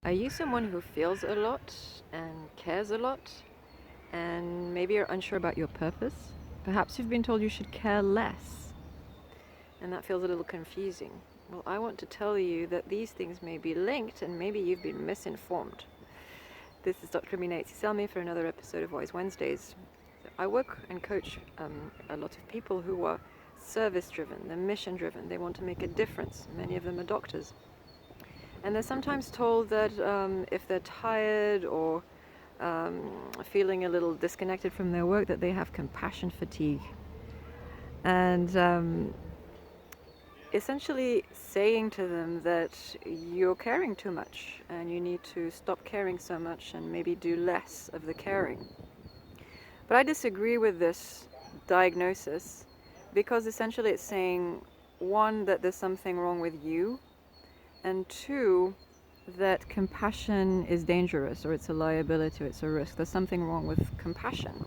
Are you someone who feels a lot and cares a lot, and maybe you're unsure about your purpose? Perhaps you've been told you should care less, and that feels a little confusing. Well, I want to tell you that these things may be linked, and maybe you've been misinformed. This is Dr. Aitsi-Selmi for another episode of Wise Wednesdays. I work and coach a lot of people who are service-driven, they're mission-driven, they want to make a difference. Many of them are doctors. And they're sometimes told that if they're tired or feeling a little disconnected from their work, that they have compassion fatigue. And essentially saying to them that you're caring too much and you need to stop caring so much and maybe do less of the caring. But I disagree with this diagnosis because essentially it's saying, one, that there's something wrong with you, and two, that compassion is dangerous, or it's a liability, or it's a risk. There's something wrong with compassion.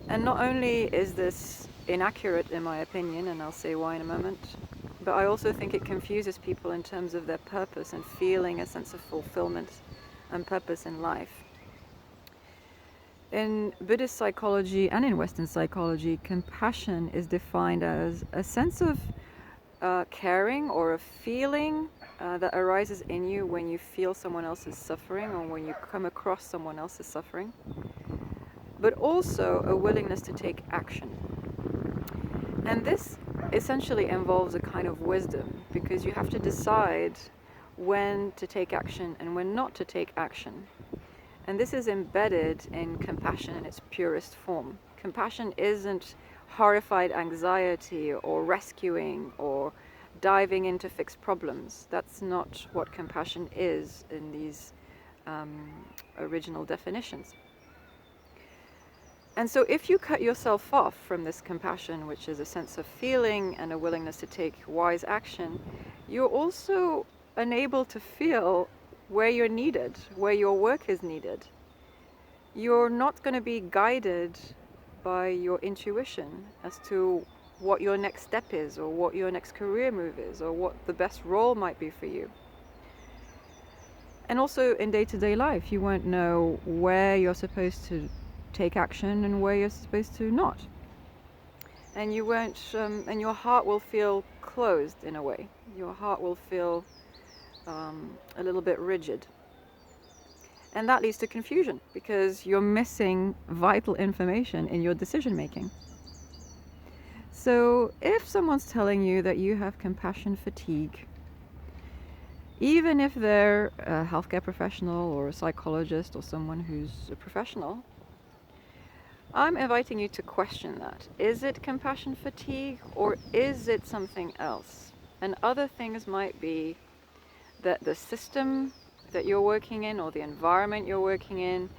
And not only is this inaccurate in my opinion, and I'll say why in a moment, but I also think it confuses people in terms of their purpose and feeling a sense of fulfillment and purpose in life. In Buddhist psychology and in Western psychology, compassion is defined as a sense of caring or a feeling that arises in you when you feel someone else's suffering or when you come across someone else's suffering, but also a willingness to take action. And this essentially involves a kind of wisdom, because you have to decide when to take action and when not to take action. And this is embedded in compassion in its purest form. Compassion isn't horrified anxiety or rescuing or diving in to fix problems. That's not what compassion is in these original definitions. And so if you cut yourself off from this compassion, which is a sense of feeling and a willingness to take wise action, you're also unable to feel where you're needed, where your work is needed. You're not going to be guided by your intuition as to what your next step is, or what your next career move is, or what the best role might be for you. And also in day-to-day life, you won't know where you're supposed to take action and where you're supposed to not. And you won't, and your heart will feel closed in a way. Your heart will feel a little bit rigid. And that leads to confusion because you're missing vital information in your decision making. So if someone's telling you that you have compassion fatigue, even if they're a healthcare professional or a psychologist or someone who's a professional, I'm inviting you to question that. Is it compassion fatigue or is it something else? And other things might be that the system that you're working in or the environment you're working in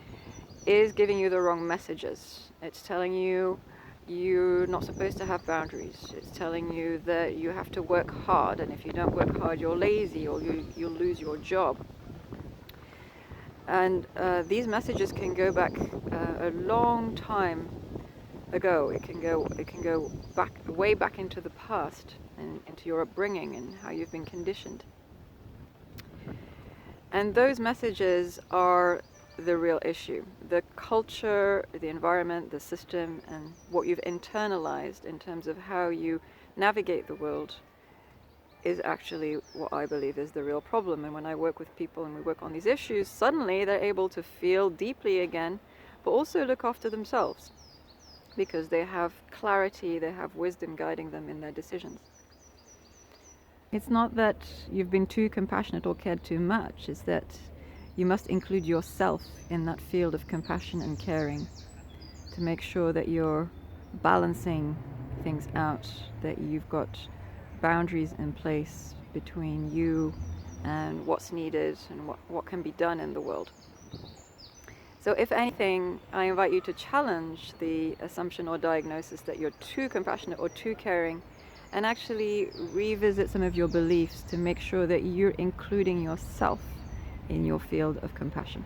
is giving you the wrong messages. It's telling you you're not supposed to have boundaries. It's telling you that you have to work hard, and if you don't work hard, you're lazy or you'll lose your job. And these messages can go back a long time ago. It can go back, way back into the past and into your upbringing and how you've been conditioned. And those messages are the real issue. The culture, the environment, the system, and what you've internalized in terms of how you navigate the world is actually what I believe is the real problem. And when I work with people and we work on these issues, suddenly they're able to feel deeply again, but also look after themselves because they have clarity, they have wisdom guiding them in their decisions. It's not that you've been too compassionate or cared too much, it's that you must include yourself in that field of compassion and caring to make sure that you're balancing things out, that you've got boundaries in place between you and what's needed and what can be done in the world. So if anything, I invite you to challenge the assumption or diagnosis that you're too compassionate or too caring, and actually revisit some of your beliefs to make sure that you're including yourself in your field of compassion.